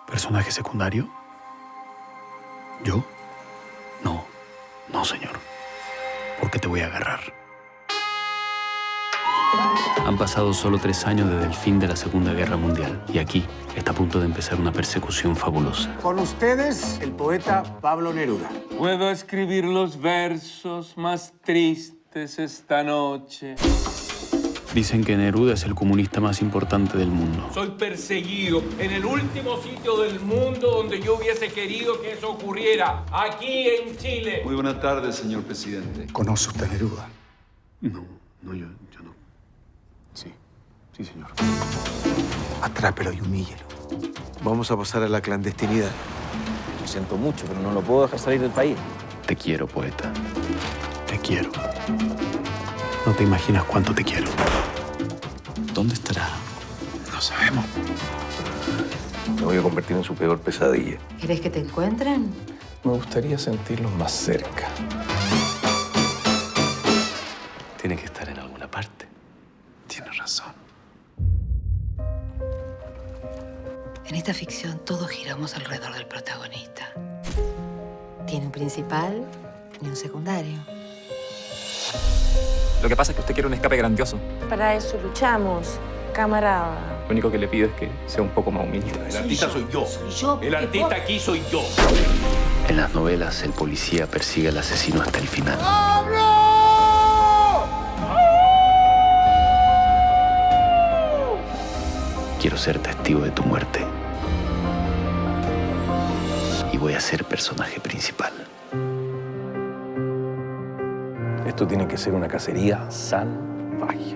¿Personaje secundario? ¿Yo? No, no, señor. Porque te voy a agarrar. Han pasado solo 3 años desde el fin de la Segunda Guerra Mundial. Y aquí está a punto de empezar una persecución fabulosa. Con ustedes, el poeta Pablo Neruda. Puedo escribir los versos más tristes esta noche. Dicen que Neruda es el comunista más importante del mundo. Soy perseguido en el último sitio del mundo donde yo hubiese querido que eso ocurriera, aquí en Chile. Muy buenas tardes, señor presidente. ¿Conoce usted a Neruda? No, yo no. Sí, señor. Atrápelo y humíllelo. Vamos a pasar a la clandestinidad. Lo siento mucho, pero no lo puedo dejar salir del país. Te quiero, poeta. Te quiero. No te imaginas cuánto te quiero. ¿Dónde estará? No sabemos. Me voy a convertir en su peor pesadilla. ¿Querés que te encuentren? Me gustaría sentirlos más cerca. Tiene que estar en alguna parte. Tienes razón. En esta ficción todos giramos alrededor del protagonista. Tiene un principal y un secundario. Lo que pasa es que usted quiere un escape grandioso. Para eso luchamos, camarada. Lo único que le pido es que sea un poco más humilde. El artista soy yo. El artista aquí soy yo. En las novelas, el policía persigue al asesino hasta el final. Quiero ser testigo de tu muerte. Y voy a ser personaje principal. Esto tiene que ser una cacería salvaje.